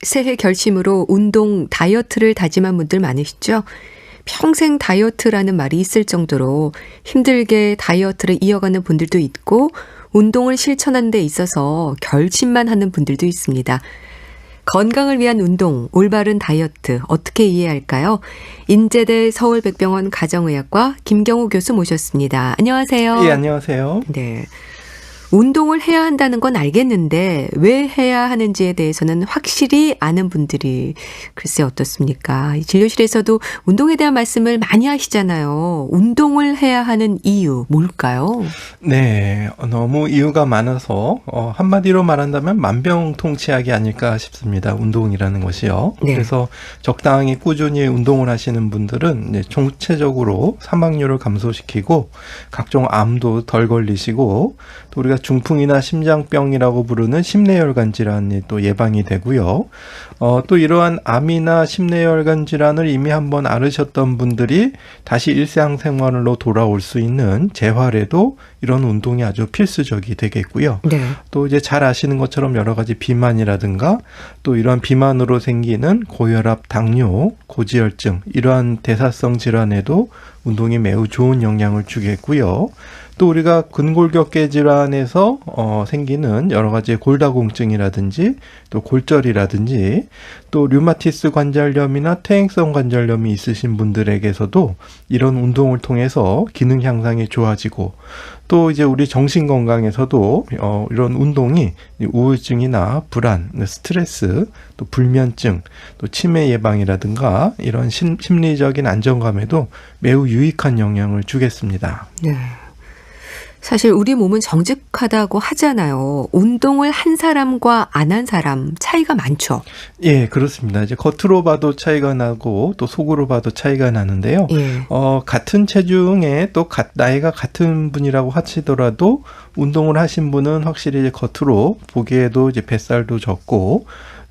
새해 결심으로 운동, 다이어트를 다짐한 분들 많으시죠? 평생 다이어트라는 말이 있을 정도로 힘들게 다이어트를 이어가는 분들도 있고 운동을 실천하는 데 있어서 결심만 하는 분들도 있습니다. 건강을 위한 운동, 올바른 다이어트 어떻게 이해할까요? 인제대 서울백병원 가정의학과 김경우 교수 모셨습니다. 안녕하세요. 예, 안녕하세요. 네. 운동을 해야 한다는 건 알겠는데 왜 해야 하는지에 대해서는 확실히 아는 분들이 글쎄 어떻습니까? 진료실에서도 운동에 대한 말씀을 많이 하시잖아요. 운동을 해야 하는 이유 뭘까요? 네, 너무 이유가 많아서 한마디로 말한다면 만병통치약이 아닐까 싶습니다. 운동이라는 것이요. 네. 그래서 적당히 꾸준히 운동을 하시는 분들은 이제 총체적으로 사망률을 감소시키고 각종 암도 덜 걸리시고 또 우리가 중풍이나 심장병이라고 부르는 심내혈관 질환이 또 예방이 되고요. 또 이러한 암이나 심내혈관 질환을 이미 한번 앓으셨던 분들이 다시 일상생활로 돌아올 수 있는 재활에도 이런 운동이 아주 필수적이 되겠고요. 네. 또 이제 잘 아시는 것처럼 여러 가지 비만이라든가 또 이러한 비만으로 생기는 고혈압, 당뇨, 고지혈증 이러한 대사성 질환에도 운동이 매우 좋은 영향을 주겠고요. 또 우리가 근골격계 질환에서 생기는 여러 가지 골다공증이라든지 또 골절이라든지 또 류마티스 관절염이나 퇴행성 관절염이 있으신 분들에게서도 이런 운동을 통해서 기능 향상이 좋아지고 또 이제 우리 정신 건강에서도 이런 운동이 우울증이나 불안, 스트레스, 또 불면증, 또 치매 예방이라든가 이런 심리적인 안정감에도 매우 유익한 영향을 주겠습니다. 네. 사실 우리 몸은 정직하다고 하잖아요. 운동을 한 사람과 안 한 사람 차이가 많죠. 예, 그렇습니다. 이제 겉으로 봐도 차이가 나고 또 속으로 봐도 차이가 나는데요. 예. 같은 체중에 또 나이가 같은 분이라고 하시더라도 운동을 하신 분은 확실히 이제 겉으로 보기에도 이제 뱃살도 적고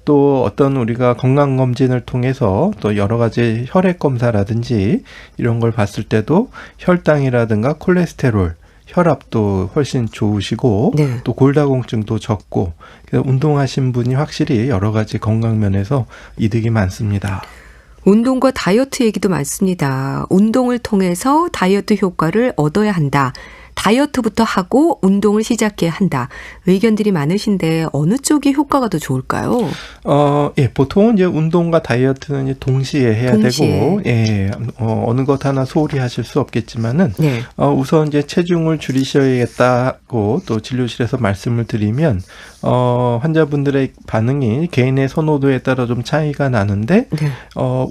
또 어떤 우리가 건강검진을 통해서 또 여러 가지 혈액 검사라든지 이런 걸 봤을 때도 혈당이라든가 콜레스테롤 혈압도 훨씬 좋으시고 네. 또 골다공증도 적고 그래서 운동하신 분이 확실히 여러 가지 건강 면에서 이득이 많습니다. 운동과 다이어트 얘기도 많습니다. 운동을 통해서 다이어트 효과를 얻어야 한다. 다이어트부터 하고 운동을 시작해야 한다. 의견들이 많으신데 어느 쪽이 효과가 더 좋을까요? 예, 보통은 이제 운동과 다이어트는 이제 동시에 해야 되고, 예, 어느 것 하나 소홀히 하실 수 없겠지만은, 네. 우선 이제 체중을 줄이셔야겠다고 또 진료실에서 말씀을 드리면, 환자분들의 반응이 개인의 선호도에 따라 좀 차이가 나는데, 네.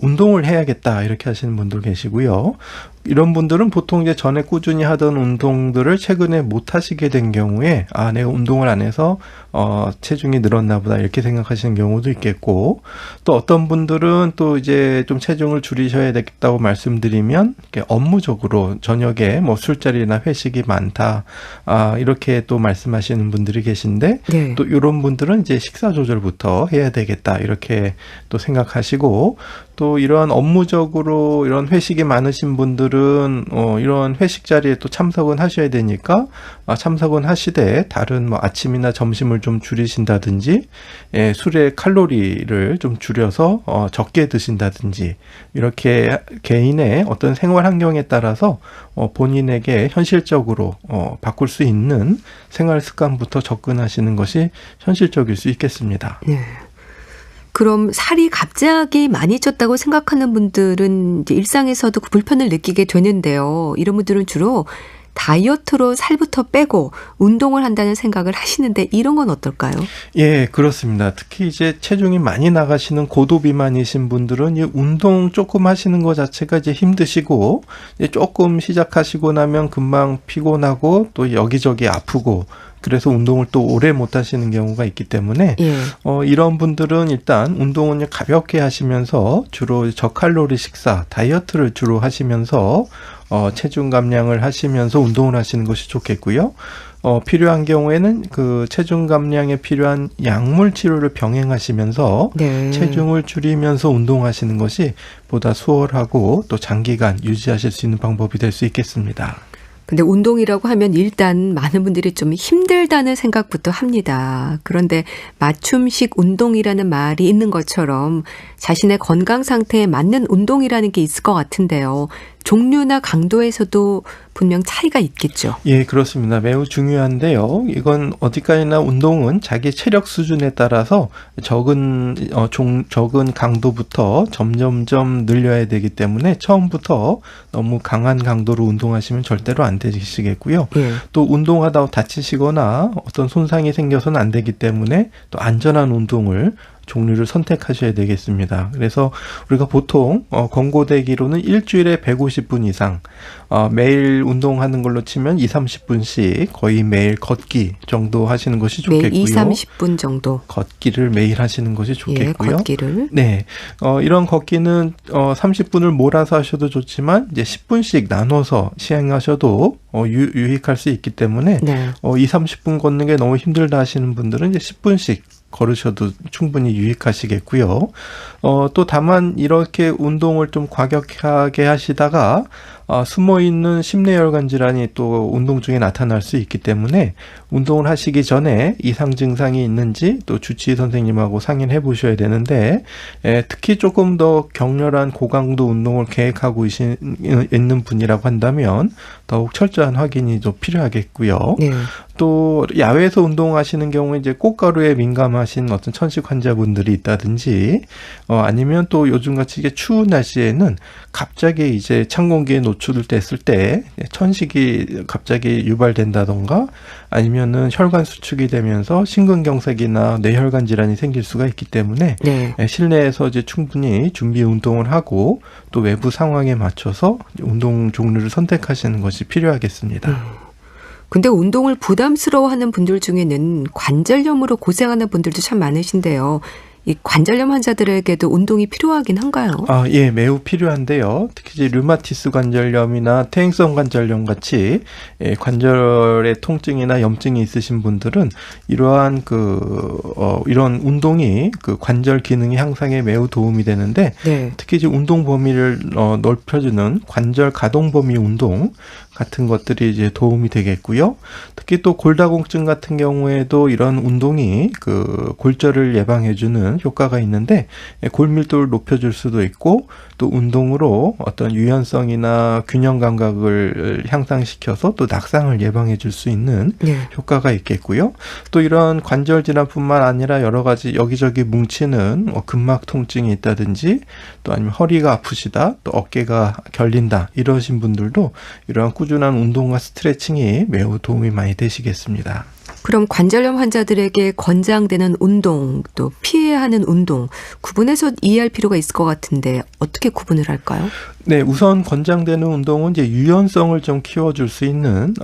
운동을 해야겠다 이렇게 하시는 분들 계시고요. 이런 분들은 보통 이제 전에 꾸준히 하던 운동들을 최근에 못 하시게 된 경우에 내가 운동을 안 해서 체중이 늘었나 보다 이렇게 생각하시는 경우도 있겠고 또 어떤 분들은 또 이제 좀 체중을 줄이셔야 되겠다고 말씀드리면 이렇게 업무적으로 저녁에 뭐 술자리나 회식이 많다 이렇게 또 말씀하시는 분들이 계신데 네. 또 이런 분들은 이제 식사 조절부터 해야 되겠다 이렇게 또 생각하시고 또 이러한 업무적으로 이런 회식이 많으신 분들은 이런 회식 자리에 또 참석은 하셔야 되니까 참석은 하시되 다른 뭐 아침이나 점심을 좀 줄이신다든지 술의 칼로리를 좀 줄여서 적게 드신다든지 이렇게 개인의 어떤 생활 환경에 따라서 본인에게 현실적으로 바꿀 수 있는 생활 습관부터 접근하시는 것이 현실적일 수 있겠습니다. 네. 그럼 살이 갑자기 많이 쪘다고 생각하는 분들은 이제 일상에서도 그 불편을 느끼게 되는데요. 이런 분들은 주로 다이어트로 살부터 빼고 운동을 한다는 생각을 하시는데 이런 건 어떨까요? 예, 그렇습니다. 특히 이제 체중이 많이 나가시는 고도비만이신 분들은 이 운동 조금 하시는 것 자체가 이제 힘드시고 이제 조금 시작하시고 나면 금방 피곤하고 또 여기저기 아프고 그래서 운동을 또 오래 못 하시는 경우가 있기 때문에 예. 이런 분들은 일단 운동은 가볍게 하시면서 주로 저칼로리 식사, 다이어트를 주로 하시면서 체중 감량을 하시면서 운동을 하시는 것이 좋겠고요. 필요한 경우에는 그 체중 감량에 필요한 약물 치료를 병행하시면서 네. 체중을 줄이면서 운동하시는 것이 보다 수월하고 또 장기간 유지하실 수 있는 방법이 될 수 있겠습니다. 근데 운동이라고 하면 일단 많은 분들이 좀 힘들다는 생각부터 합니다. 그런데 맞춤식 운동이라는 말이 있는 것처럼 자신의 건강 상태에 맞는 운동이라는 게 있을 것 같은데요. 종류나 강도에서도 분명 차이가 있겠죠. 예, 그렇습니다. 매우 중요한데요. 이건 어디까지나 운동은 자기 체력 수준에 따라서 적은 강도부터 점점점 늘려야 되기 때문에 처음부터 너무 강한 강도로 운동하시면 절대로 안 되시겠고요. 예. 또 운동하다 다치시거나 어떤 손상이 생겨서는 안 되기 때문에 또 안전한 운동을 종류를 선택하셔야 되겠습니다. 그래서 우리가 보통 권고되기로는 일주일에 150분 이상 매일 운동하는 걸로 치면 30분씩 거의 매일 걷기 정도 하시는 것이 좋겠고요. 매일 30분 정도. 걷기를 매일 하시는 것이 좋겠고요. 예, 걷기를. 네. 이런 걷기는 30분을 몰아서 하셔도 좋지만 이제 10분씩 나눠서 시행하셔도 유익할 수 있기 때문에 네. 30분 걷는 게 너무 힘들다 하시는 분들은 이제 10분씩 걸으셔도 충분히 유익하시겠고요. 또 다만 이렇게 운동을 좀 과격하게 하시다가 숨어있는 심내혈관 질환이 또 운동 중에 나타날 수 있기 때문에 운동을 하시기 전에 이상 증상이 있는지 또 주치의 선생님하고 상의를 해보셔야 되는데 특히 조금 더 격렬한 고강도 운동을 계획하고 있는 분이라고 한다면 더욱 철저한 확인이 좀 필요하겠고요. 네. 또 야외에서 운동하시는 경우에 이제 꽃가루에 민감하신 어떤 천식 환자분들이 있다든지 아니면 또 요즘같이 이게 추운 날씨에는 갑자기 이제 찬 공기에 노출됐을 때 천식이 갑자기 유발된다던가 아니면은 혈관 수축이 되면서 심근경색이나 뇌혈관 질환이 생길 수가 있기 때문에 네. 실내에서 이제 충분히 준비 운동을 하고 또 외부 상황에 맞춰서 운동 종류를 선택하시는 것이 필요하겠습니다. 근데 운동을 부담스러워하는 분들 중에는 관절염으로 고생하는 분들도 참 많으신데요. 이 관절염 환자들에게도 운동이 필요하긴 한가요? 예, 매우 필요한데요. 특히 이제 류마티스 관절염이나 퇴행성 관절염 같이 관절의 통증이나 염증이 있으신 분들은 이러한 이런 운동이 그 관절 기능의 향상에 매우 도움이 되는데 네. 특히 이제 운동 범위를 넓혀주는 관절 가동 범위 운동 같은 것들이 이제 도움이 되겠고요. 특히 또 골다공증 같은 경우에도 이런 운동이 그 골절을 예방해주는 효과가 있는데 골밀도를 높여줄 수도 있고 또 운동으로 어떤 유연성이나 균형 감각을 향상시켜서 또 낙상을 예방해줄 수 있는 네. 효과가 있겠고요. 또 이런 관절 질환뿐만 아니라 여러 가지 여기저기 뭉치는 근막 통증이 있다든지 또 아니면 허리가 아프시다 또 어깨가 결린다 이러신 분들도 이러한 꾸준한 운동과 스트레칭이 매우 도움이 많이 되시겠습니다. 그럼 관절염 환자들에게 권장되는 운동, 또 피해야 하는 운동, 구분해서 이해할 필요가 있을 것 같은데 어떻게 구분을 할까요? 네, 우선 권장되는 운동은 이제 유연성을 좀 키워줄 수 있는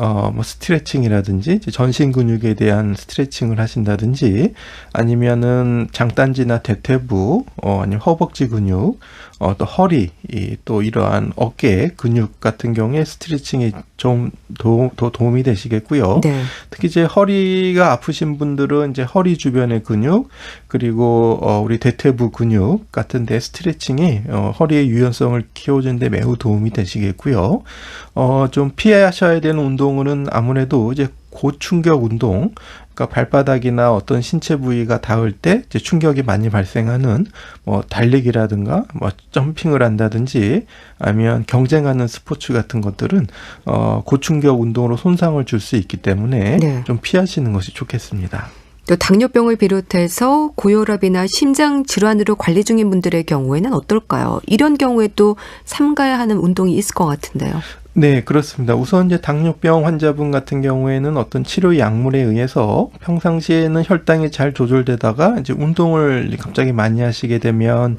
스트레칭이라든지 이제 전신 근육에 대한 스트레칭을 하신다든지 아니면은 장단지나 대퇴부, 아니면 허벅지 근육, 또 허리, 또 이러한 어깨 근육 같은 경우에 스트레칭이 좀 더 도움이 되시겠고요. 네. 특히 이제 허리가 아프신 분들은 이제 허리 주변의 근육 그리고 우리 대퇴부 근육 같은 데 스트레칭이 허리의 유연성을 키워주는데 매우 도움이 되시겠고요. 좀 피하셔야 되는 운동은 아무래도 이제 고충격 운동, 그러니까 발바닥이나 어떤 신체 부위가 닿을 때 이제 충격이 많이 발생하는 달리기라든가 점핑을 한다든지 아니면 경쟁하는 스포츠 같은 것들은 고충격 운동으로 손상을 줄 수 있기 때문에 네. 좀 피하시는 것이 좋겠습니다. 또 당뇨병을 비롯해서 고혈압이나 심장 질환으로 관리 중인 분들의 경우에는 어떨까요? 이런 경우에 또 삼가야 하는 운동이 있을 것 같은데요. 네, 그렇습니다. 우선 이제 당뇨병 환자분 같은 경우에는 어떤 치료 약물에 의해서 평상시에는 혈당이 잘 조절되다가 이제 운동을 갑자기 많이 하시게 되면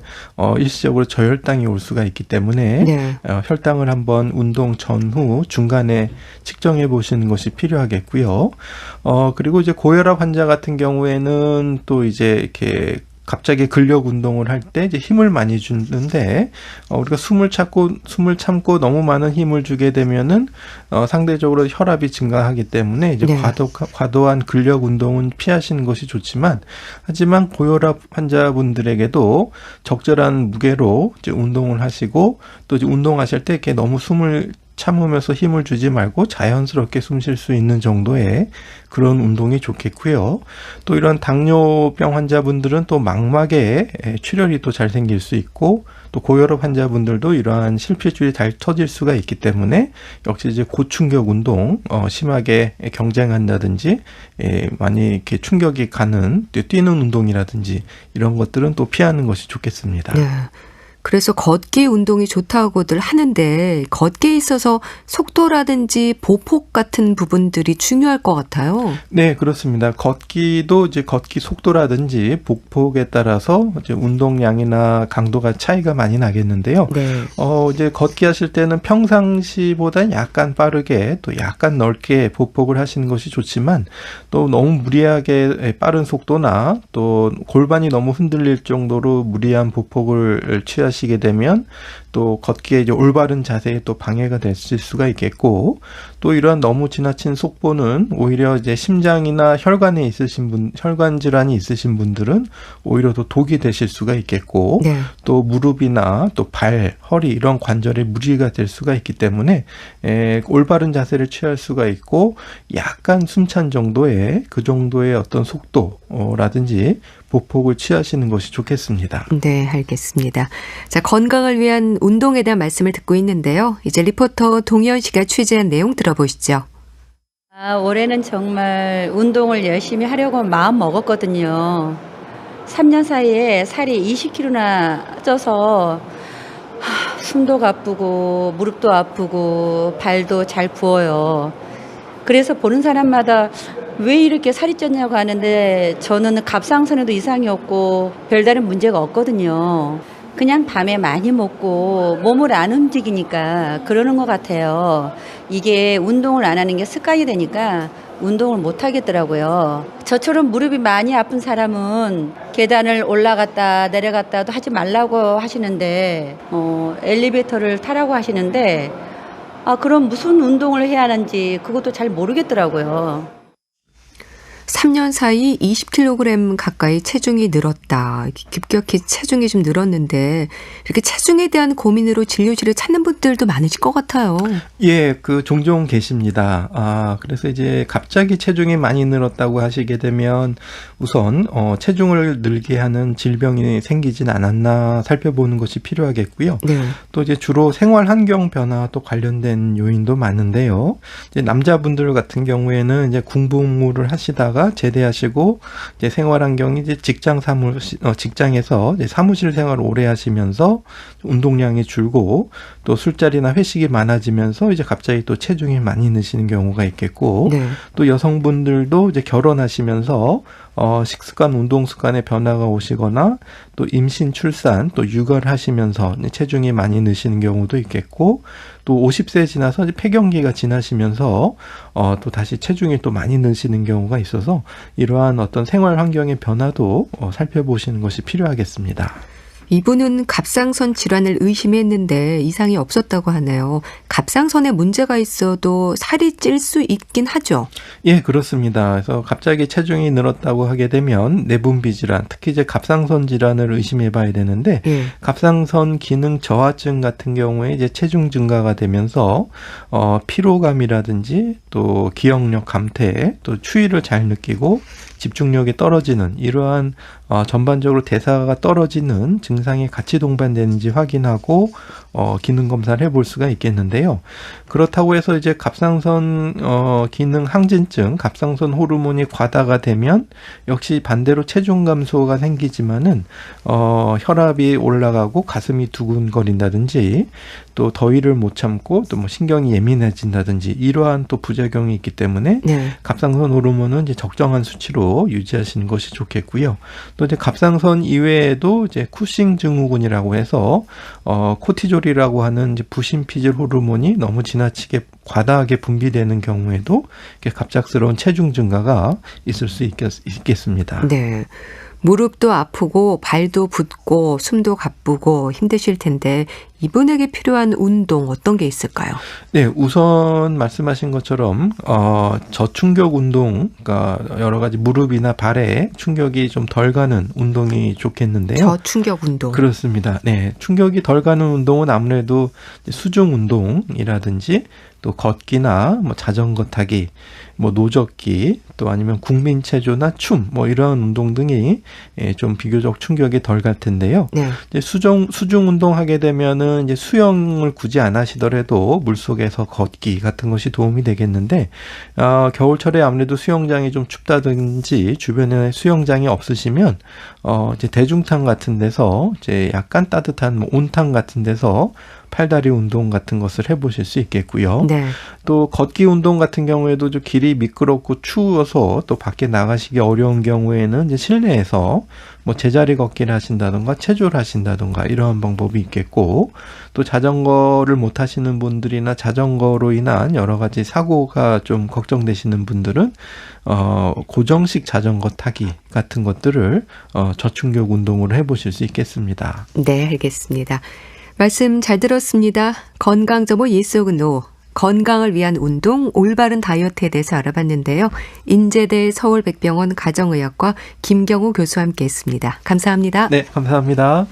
일시적으로 저혈당이 올 수가 있기 때문에 네. 혈당을 한번 운동 전후 중간에 측정해 보시는 것이 필요하겠고요. 그리고 이제 고혈압 환자 같은 경우에는 또 이제 이렇게 갑자기 근력 운동을 할 때 이제 힘을 많이 주는데 우리가 숨을 참고 너무 많은 힘을 주게 되면은 상대적으로 혈압이 증가하기 때문에 이제 네. 과도한 근력 운동은 피하시는 것이 좋지만 하지만 고혈압 환자분들에게도 적절한 무게로 이제 운동을 하시고 또 이제 운동하실 때 이렇게 너무 숨을 참으면서 힘을 주지 말고 자연스럽게 숨 쉴 수 있는 정도의 그런 운동이 좋겠고요. 또 이런 당뇨병 환자분들은 또 망막에 출혈이 또 잘 생길 수 있고, 또 고혈압 환자분들도 이러한 실핏줄이 잘 터질 수가 있기 때문에 역시 이제 고충격 운동, 심하게 경쟁한다든지, 많이 이렇게 충격이 가는 뛰는 운동이라든지 이런 것들은 또 피하는 것이 좋겠습니다. 네. 그래서 걷기 운동이 좋다고들 하는데 걷기에 있어서 속도라든지 보폭 같은 부분들이 중요할 것 같아요. 네, 그렇습니다. 걷기도 이제 걷기 속도라든지 보폭에 따라서 이제 운동량이나 강도가 차이가 많이 나겠는데요. 네. 이제 걷기 하실 때는 평상시보다 약간 빠르게 또 약간 넓게 보폭을 하시는 것이 좋지만, 또 너무 무리하게 빠른 속도나 또 골반이 너무 흔들릴 정도로 무리한 보폭을 취하시게 되면 또 걷기에 이제 올바른 자세에 또 방해가 됐을 수가 있겠고, 또 이러한 너무 지나친 속보는 오히려 이제 심장이나 혈관 질환이 있으신 분들은 오히려 더 독이 되실 수가 있겠고, 네. 또 무릎이나 또 발, 허리 이런 관절에 무리가 될 수가 있기 때문에 올바른 자세를 취할 수가 있고, 약간 숨찬 정도의 그 정도의 어떤 속도라든지 보폭을 취하시는 것이 좋겠습니다. 네, 알겠습니다. 자, 건강을 위한 운동에 대한 말씀을 듣고 있는데요. 이제 리포터 동현 씨가 취재한 내용 들어보시죠. 올해는 정말 운동을 열심히 하려고 마음 먹었거든요. 3년 사이에 살이 20kg나 쪄서 숨도 가쁘고 무릎도 아프고 발도 잘 부어요. 그래서 보는 사람마다 왜 이렇게 살이 쪘냐고 하는데, 저는 갑상선에도 이상이 없고 별다른 문제가 없거든요. 그냥 밤에 많이 먹고 몸을 안 움직이니까 그러는 것 같아요. 이게 운동을 안 하는 게 습관이 되니까 운동을 못 하겠더라고요. 저처럼 무릎이 많이 아픈 사람은 계단을 올라갔다 내려갔다도 하지 말라고 하시는데, 엘리베이터를 타라고 하시는데, 그럼 무슨 운동을 해야 하는지 그것도 잘 모르겠더라고요. 3년 사이 20kg 가까이 체중이 늘었다. 급격히 체중이 좀 늘었는데 이렇게 체중에 대한 고민으로 진료실을 찾는 분들도 많으실 것 같아요. 예, 종종 계십니다. 그래서 이제 갑자기 체중이 많이 늘었다고 하시게 되면 우선 체중을 늘게 하는 질병이 생기진 않았나 살펴보는 것이 필요하겠고요. 네. 또 이제 주로 생활 환경 변화와 또 관련된 요인도 많은데요. 이제 남자분들 같은 경우에는 이제 군복무를 하시다가 제대하시고 이제 생활 환경이 이제 직장에서 이제 사무실 생활을 오래 하시면서 운동량이 줄고 또 술자리나 회식이 많아지면서 이제 갑자기 또 체중이 많이 느시는 경우가 있겠고, 네. 또 여성분들도 이제 결혼하시면서 식습관, 운동 습관에 변화가 오시거나 또 임신, 출산, 또 육아를 하시면서 체중이 많이 느시는 경우도 있겠고, 또 50세 지나서 이제 폐경기가 지나시면서 또 다시 체중이 또 많이 느시는 경우가 있어서 이러한 어떤 생활 환경의 변화도 살펴보시는 것이 필요하겠습니다. 이분은 갑상선 질환을 의심했는데 이상이 없었다고 하네요. 갑상선에 문제가 있어도 살이 찔 수 있긴 하죠. 예, 그렇습니다. 그래서 갑자기 체중이 늘었다고 하게 되면 내분비 질환, 특히 이제 갑상선 질환을 의심해 봐야 되는데, 예. 갑상선 기능 저하증 같은 경우에 이제 체중 증가가 되면서 피로감이라든지 또 기억력 감퇴, 또 추위를 잘 느끼고 집중력이 떨어지는 이러한 전반적으로 대사가 떨어지는 증상이 같이 동반되는지 확인하고 기능 검사를 해볼 수가 있겠는데요. 그렇다고 해서 이제 갑상선 기능 항진증, 갑상선 호르몬이 과다가 되면 역시 반대로 체중 감소가 생기지만은 혈압이 올라가고 가슴이 두근거린다든지 또 더위를 못 참고 또 뭐 신경이 예민해진다든지 이러한 또 부작용이 있기 때문에 네. 갑상선 호르몬은 이제 적정한 수치로 유지하시는 것이 좋겠고요. 또 이제 갑상선 이외에도 이제 쿠싱 증후군이라고 해서 코티졸이라고 하는 이제 부신피질 호르몬이 너무 지나치게 과다하게 분비되는 경우에도 이렇게 갑작스러운 체중 증가가 있을 수 있겠습니다. 네. 무릎도 아프고 발도 붓고 숨도 가쁘고 힘드실 텐데 이분에게 필요한 운동 어떤 게 있을까요? 네, 우선 말씀하신 것처럼 저충격 운동, 그러니까 여러 가지 무릎이나 발에 충격이 좀 덜 가는 운동이 좋겠는데요. 저충격 운동. 그렇습니다. 네, 충격이 덜 가는 운동은 아무래도 수중 운동이라든지 또 걷기나 뭐 자전거 타기, 뭐 노젓기, 또 아니면 국민체조나 춤, 뭐 이런 운동 등이 좀 비교적 충격이 덜 갈 텐데요. 네. 이제 수중 운동 하게 되면은 이제 수영을 굳이 안 하시더라도 물 속에서 걷기 같은 것이 도움이 되겠는데, 겨울철에 아무래도 수영장이 좀 춥다든지 주변에 수영장이 없으시면 이제 대중탕 같은 데서 이제 약간 따뜻한 뭐 온탕 같은 데서 팔다리 운동 같은 것을 해보실 수 있겠고요. 네. 또 걷기 운동 같은 경우에도 좀 길이 미끄럽고 추워서 또 밖에 나가시기 어려운 경우에는 이제 실내에서 뭐 제자리 걷기를 하신다던가 체조를 하신다던가 이러한 방법이 있겠고, 또 자전거를 못 하시는 분들이나 자전거로 인한 여러 가지 사고가 좀 걱정되시는 분들은 고정식 자전거 타기 같은 것들을 저충격 운동으로 해보실 수 있겠습니다. 네, 알겠습니다. 말씀 잘 들었습니다. 건강정보 예스오그노. 건강을 위한 운동, 올바른 다이어트에 대해서 알아봤는데요. 인제대 서울백병원 가정의학과 김경우 교수와 함께했습니다. 감사합니다. 네, 감사합니다.